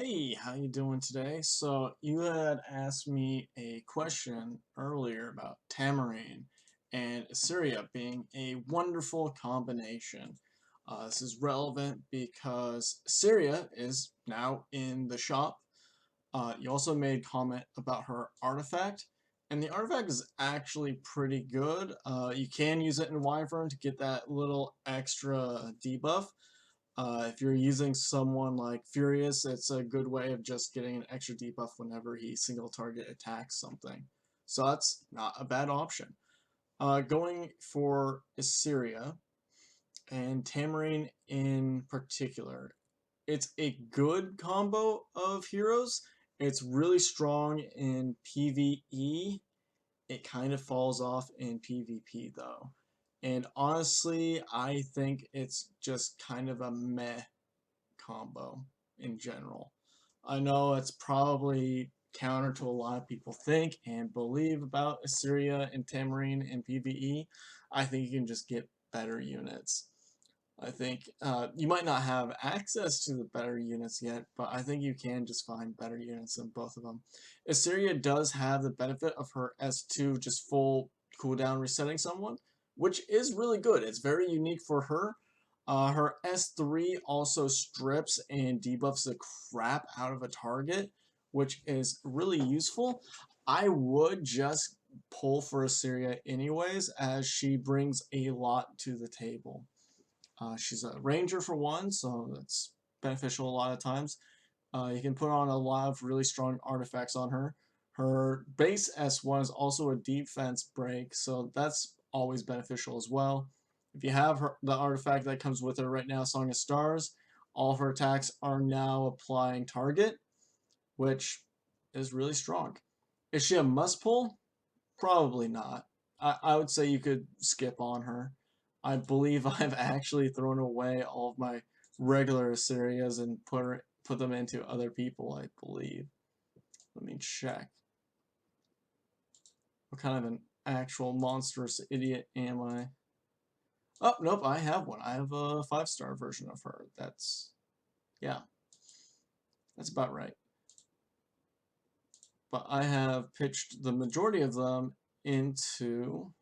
Hey, how you doing today? So you had asked me a question earlier about Tamarine and Iseria being a wonderful combination. This is relevant because Iseria is now in the shop. You also made comment about her artifact, and the artifact is actually pretty good. You can use it in Wyvern to get that little extra debuff. If you're using someone like Furious, it's a good way of just getting an extra debuff whenever he single target attacks something. So that's not a bad option. Going for Iseria and Tamarine in particular, it's a good combo of heroes. It's really strong in PvE. It kind of falls off in PvP though. And honestly, I think it's just kind of a meh combo in general. I know it's probably counter to a lot of people think and believe about Iseria and Tamarine in PvE. I think you can just get better units. I think you might not have access to the better units yet, but I think you can just find better units than both of them. Iseria does have the benefit of her S2 just full cooldown resetting someone, which is really good. It's very unique for her. Her S3 also strips and debuffs the crap out of a target, which is really useful. I would just pull for Iseria anyways, as she brings a lot to the table. She's a ranger for one, so that's beneficial a lot of times. You can put on a lot of really strong artifacts on her. Her base S1 is also a defense break, so that's always beneficial as well. If you have the artifact that comes with her right now, Song of Stars, all of her attacks are now applying target, which is really strong. Is she a must pull? Probably not. I would say you could skip on her. I believe I've actually thrown away all of my regular Iserias and put them into other people, I believe. Let me check. What kind of an actual monstrous idiot am I? Oh, nope, I have one. I have a 5-star version of her. Yeah, that's about right. But I have pitched the majority of them into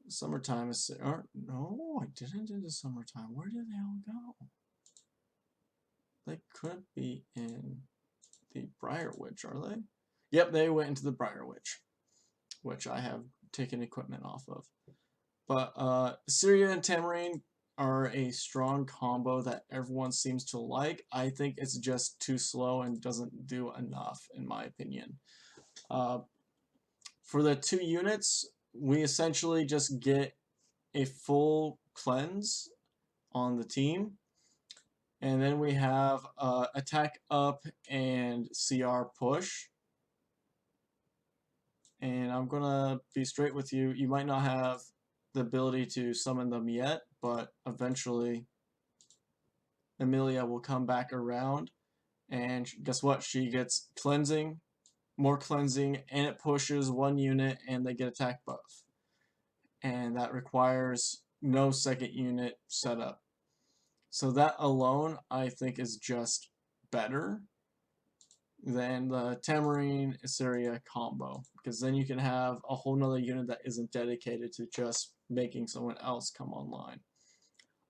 summertime. Or, no, I didn't into summertime. Where did they all go? They could be in the Briar Witch, are they? Yep, they went into the Briar Witch, which I have taken equipment off of. But Iseria and Tamarine are a strong combo that everyone seems to like. I think it's just too slow and doesn't do enough, in my opinion. For the 2 units, we essentially just get a full cleanse on the team. And then we have attack up and CR push. And I'm going to be straight with you. You might not have the ability to summon them yet, but eventually Emilia will come back around. And guess what? She gets cleansing, more cleansing, and it pushes 1 unit and they get attack buff. And that requires no second unit setup. So that alone, I think, is just better than the Tamarine Iseria combo, because then you can have a whole nother unit that isn't dedicated to just making someone else come online.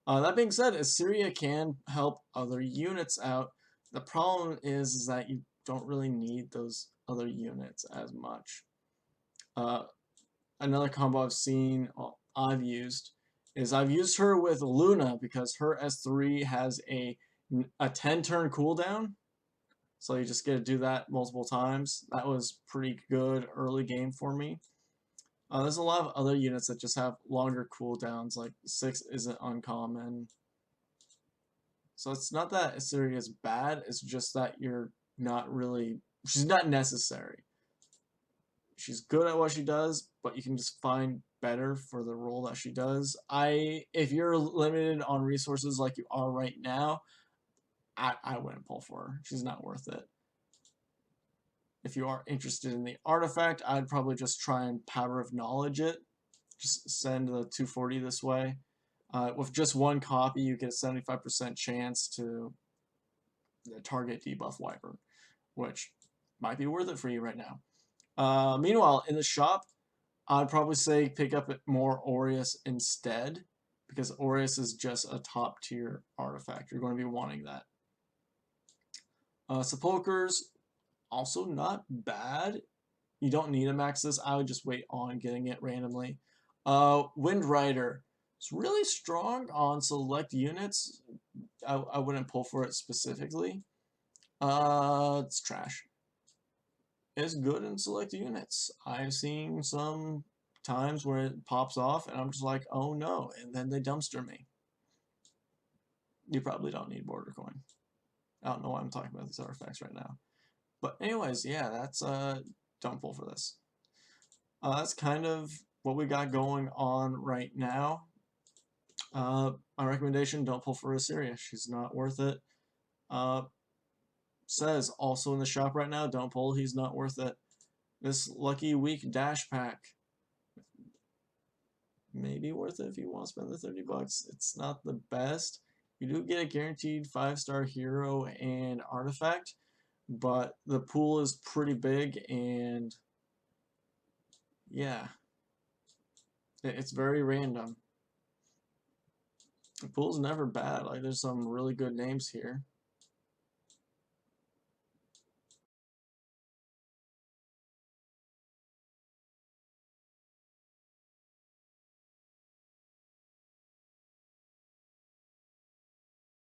That being said, Iseria can help other units out. The problem is that you don't really need those other units as much. Another combo I've used is I've used her with Luna because her S3 has a 10-turn cooldown. So you just get to do that multiple times. That was pretty good early game for me. There's a lot of other units that just have longer cooldowns, like 6 isn't uncommon. So it's not that Iseria is bad, it's just that she's not necessary. She's good at what she does, but you can just find better for the role that she does. If you're limited on resources like you are right now, I wouldn't pull for her. She's not worth it. If you are interested in the artifact, I'd probably just try and Powder of Knowledge it. Just send the 240 this way. With just 1 copy, you get a 75% chance to the target debuff wiper, which might be worth it for you right now. Meanwhile, in the shop, I'd probably say pick up more Aureus instead, because Aureus is just a top tier artifact. You're going to be wanting that. Sepulchers, also not bad. You don't need to max this. I would just wait on getting it randomly. Wind Rider. It's really strong on select units. I wouldn't pull for it specifically. It's trash. It's good in select units. I've seen some times where it pops off and I'm just like, oh no, and then they dumpster me. You probably don't need Border Coin. I don't know why I'm talking about these artifacts right now. But anyways, yeah, that's don't pull for this. That's kind of what we got going on right now. My recommendation, don't pull for Iseria. She's not worth it. Says also in the shop right now, don't pull, he's not worth it. This Lucky Week Dash Pack, maybe worth it if you want to spend the 30 bucks. It's not the best. You do get a guaranteed 5-star hero and artifact, but the pool is pretty big, and yeah, it's very random. The pool's never bad. Like, there's some really good names here.